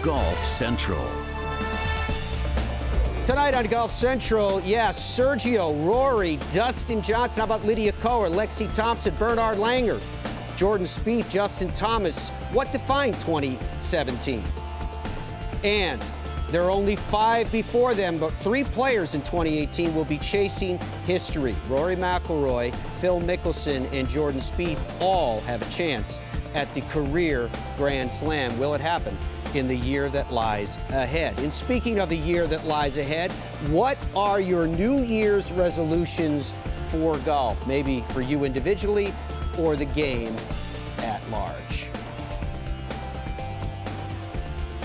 Golf Central. Tonight on Golf Central, Sergio, Rory, Dustin Johnson. How about Lydia Ko or Lexi Thompson, Bernhard Langer, Jordan Spieth, Justin Thomas? What defined 2017? And there are only 5 before them, but 3 players in 2018 will be chasing history. Rory McIlroy, Phil Mickelson, and Jordan Spieth all have a chance at the career Grand Slam. Will it happen in the year that lies ahead? And speaking of the year that lies ahead, what are your New Year's resolutions for golf? Maybe for you individually or the game at large.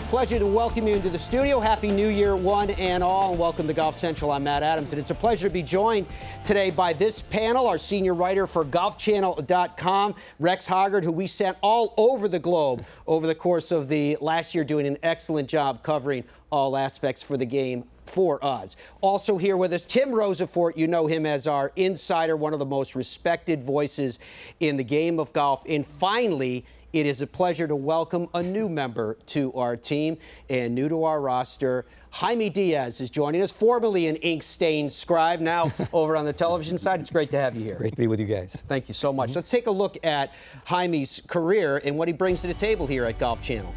Pleasure to welcome you into the studio. Happy New Year, one and all, and welcome to Golf Central. I'm Matt Adams, and it's a pleasure to be joined today by this panel, our senior writer for GolfChannel.com, Rex Hoggard, who we sent all over the globe over the course of the last year, doing an excellent job covering all aspects for the game for us. Also here with us, Tim Rosafort. You know him as our insider, one of the most respected voices in the game of golf. And finally, it is a pleasure to welcome a new member to our team and new to our roster. Jaime Diaz is joining us, formerly an ink-stained scribe, now over on the television side. It's great to have you here. Great to be with you guys. Thank you so much. Let's take a look at Jaime's career and what he brings to the table here at Golf Channel.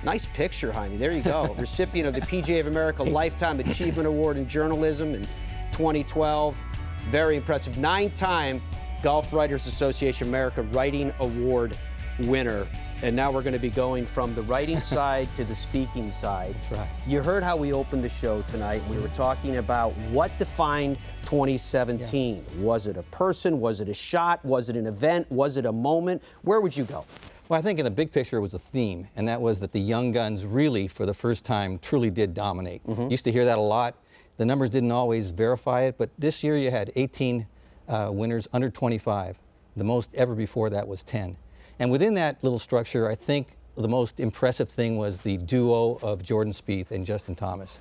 Nice picture, Jaime. There you go. Recipient of the PGA of America Lifetime Achievement Award in Journalism in 2012. Very impressive. 9-time Golf Writers Association America Writing Award winner. And now we're going to be going from the writing side to the speaking side. That's right. You heard how we opened the show tonight. We were talking about what defined 2017. Yeah. Was it a person? Was it a shot? Was it an event? Was it a moment? Where would you go? Well, I think in the big picture it was a theme, and that was that the young guns really, for the first time, truly did dominate. Used to hear that a lot. The numbers didn't always verify it, but this year you had 18 winners under 25. The most ever before that was 10. And within that little structure, I think the most impressive thing was the duo of Jordan Spieth and Justin Thomas.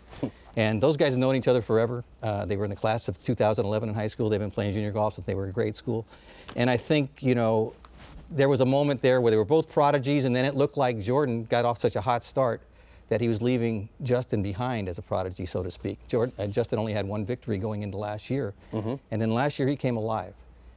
And those guys have known each other forever. They were in the class of 2011 in high school. They've been playing junior golf since they were in grade school. And I think, you know, there was a moment there where they were both prodigies, and then it looked like Jordan got off such a hot start that he was leaving Justin behind as a prodigy, so to speak. Justin only had 1 victory going into last year. And then last year he came alive.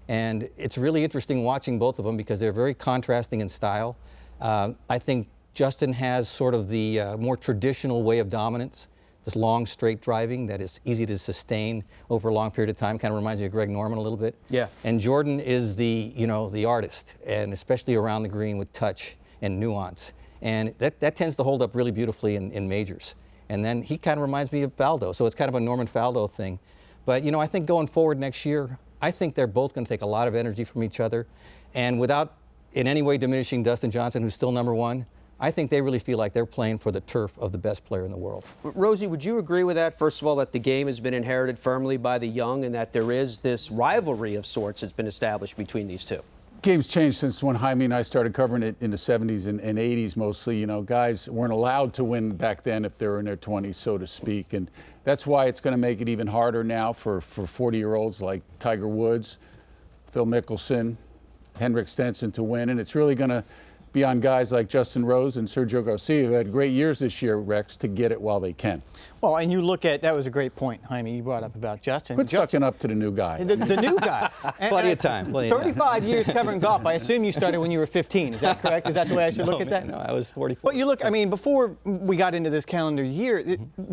And it's really interesting watching both of them because they're very contrasting in style. I think Justin has sort of the more traditional way of dominance, this long, straight driving that is easy to sustain over a long period of time. Kind of reminds me of Greg Norman a little bit. Yeah. And Jordan is the, you know, the artist, and especially around the green with touch and nuance. And that tends to hold up really beautifully in majors. And then he kind of reminds me of Faldo, so it's kind of a Norman Faldo thing. But, you know, I think going forward next year, I think they're both going to take a lot of energy from each other. And without in any way diminishing Dustin Johnson, who's still #1, I think they really feel like they're playing for the turf of the best player in the world. Rosie, would you agree with that? First of all, that the game has been inherited firmly by the young and that there is this rivalry of sorts that's been established between these two. Game's changed since when Jaime and I started covering it in the 70s and 80s mostly. You know, guys weren't allowed to win back then if they were in their 20s, so to speak. And that's why it's going to make it even harder now for 40-year-olds like Tiger Woods, Phil Mickelson, Henrik Stenson to win. And it's really going to be on guys like Justin Rose and Sergio Garcia, who had great years this year, Rex, to get it while they can. Well, and you look at, that was a great point, Jaime, you brought up about Justin. Quit sucking up to the new guy. The new guy. Plenty of time. 35 years covering golf. I assume you started when you were 15. Is that correct? Is that the way I should look at that? No, I was 44. But you look, I mean, before we got into this calendar year,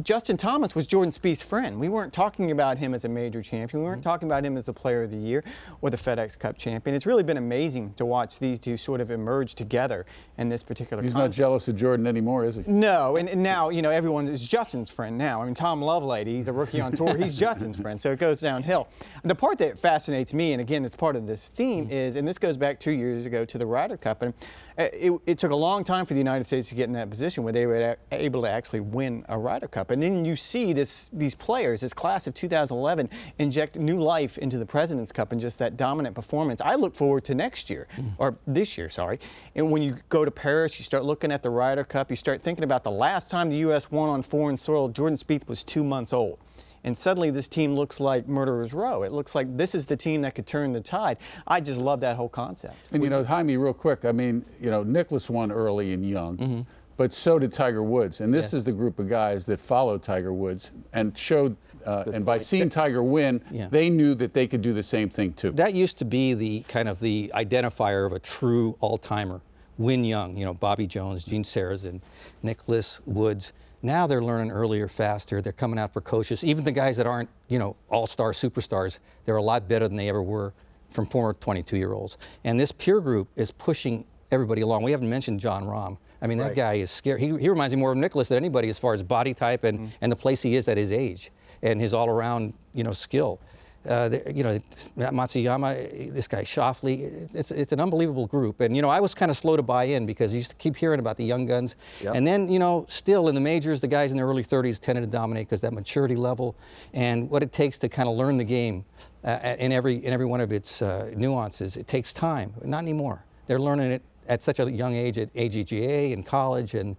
Justin Thomas was Jordan Spieth's friend. We weren't talking about him as a major champion. We weren't talking about him as the player of the year or the FedEx Cup champion. It's really been amazing to watch these two sort of emerge together in this particular He's not jealous of Jordan anymore, is he? No, and now, you know, everyone is Justin's friend now. I mean, Tom Lovelady, he's a rookie on tour. He's Justin's friend, so it goes downhill. The part that fascinates me, and again, it's part of this theme, is, and this goes back 2 years ago to the Ryder Cup, and it took a long time for the United States to get in that position where they were able to actually win a Ryder Cup. And then you see these players, this class of 2011, inject new life into the President's Cup and just that dominant performance. I look forward to next year, or this year, sorry. And when you go to Paris, you start looking at the Ryder Cup, you start thinking about the last time the U.S. won on foreign soil. Jordan Spieth was 2 months old. And suddenly this team looks like Murderer's Row. It looks like this is the team that could turn the tide. I just love that whole concept. And, you know, Jaime, real quick, I mean, you know, Nicklaus won early and young. but so did Tiger Woods. And this is the group of guys that followed Tiger Woods and showed, and by seeing Tiger win, they knew that they could do the same thing too. That used to be the kind of the identifier of a true all-timer. Win young, you know, Bobby Jones, Gene Sarazen, Nicklaus, Woods. Now they're learning earlier, faster. They're coming out precocious. Even the guys that aren't, you know, all-star superstars, they're a lot better than they ever were from former 22-year-olds. And this peer group is pushing everybody along. We haven't mentioned John Rahm. I mean, that guy is scary. He reminds me more of Nicklaus than anybody as far as body type and the place he is at his age and his all-around, you know, skill. You know, Matsuyama, this guy Shoffley, it's an unbelievable group. And, you know, I was kind of slow to buy in because you used to keep hearing about the young guns. And then, you know, still in the majors, the guys in their early 30s tended to dominate because that maturity level and what it takes to kind of learn the game in every one of its nuances. It takes time, but not anymore. They're learning it at such a young age at AGGA and college and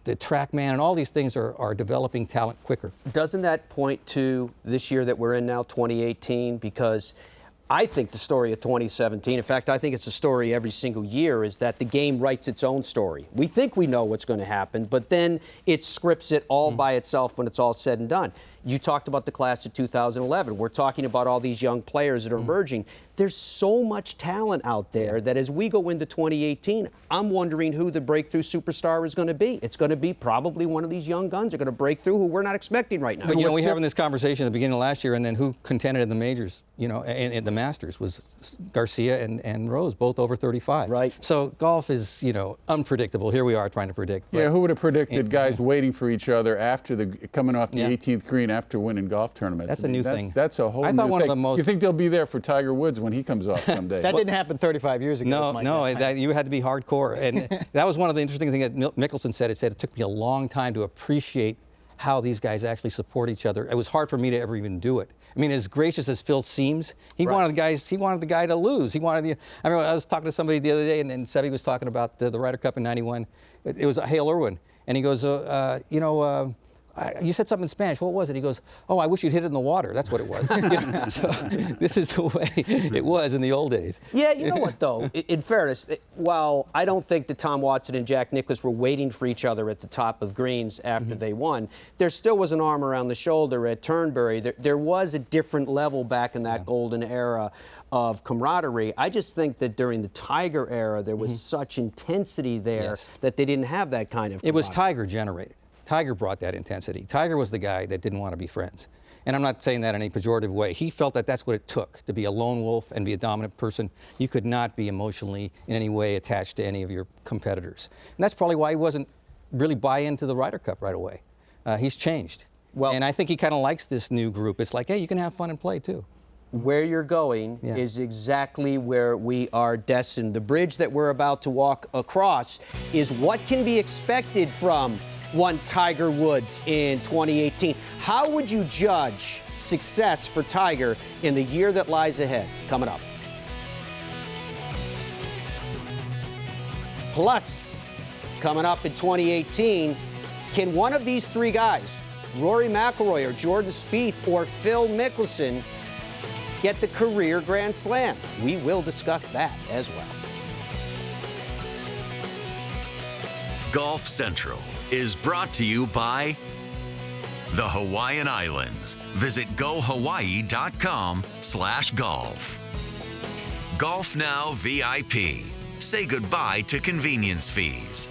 the TrackMan and all these things are developing talent quicker. Doesn't that point to this year that we're in now, 2018? Because I think the story of 2017, in fact, I think it's a story every single year, is that the game writes its own story. We think we know what's going to happen, but then it scripts it all by itself when it's all said and done. You talked about the class of 2011. We're talking about all these young players that are emerging. There's so much talent out there that as we go into 2018, I'm wondering who the breakthrough superstar is going to be. It's going to be probably one of these young guns are going to break through who we're not expecting right now. But, you know, we were having this conversation at the beginning of last year, and then who contended in the majors, you know, and the Masters was Garcia and Rose, both over 35. Right. So golf is, you know, unpredictable. Here we are trying to predict. Yeah, who would have predicted guys waiting for each other after coming off the 18th green after winning golf tournaments? That's a new thing. That's a whole I new thought one thing. of the most. You think they'll be there for Tiger Woods when he comes off someday? That didn't happen 35 years ago. No, you had to be hardcore. And that was one of the interesting things that Mickelson said. It said it took me a long time to appreciate how these guys actually support each other. It was hard for me to ever even do it. I mean, as gracious as Phil seems, he wanted the guy to lose. He wanted I mean, I was talking to somebody the other day, and Sebi was talking about the Ryder Cup in ¡91. It was Hale Irwin, and he goes, you know, you said something in Spanish. What was it? He goes, oh, I wish you'd hit it in the water. That's what it was. You know, so this is the way it was in the old days. Yeah, you know what, though? In fairness, while I don't think that Tom Watson and Jack Nicklaus were waiting for each other at the top of greens after they won, there still was an arm around the shoulder at Turnberry. There was a different level back in that golden era of camaraderie. I just think that during the Tiger era, there was such intensity there that they didn't have that kind of camaraderie. It was Tiger generated. Tiger brought that intensity. Tiger was the guy that didn't want to be friends. And I'm not saying that in any pejorative way. He felt that that's what it took to be a lone wolf and be a dominant person. You could not be emotionally in any way attached to any of your competitors. And that's probably why he wasn't really buy into the Ryder Cup right away. He's changed. Well, and I think he kind of likes this new group. It's like, hey, you can have fun and play too. Where you're going is exactly where we are destined. The bridge that we're about to walk across is what can be expected from one Tiger Woods in 2018. How would you judge success for Tiger in the year that lies ahead? Coming up. Plus, coming up in 2018, can one of these three guys, Rory McIlroy or Jordan Spieth or Phil Mickelson, get the career Grand Slam? We will discuss that as well. Golf Central is brought to you by the Hawaiian Islands. Visit gohawaii.com/golf. Golf Now VIP. Say goodbye to convenience fees.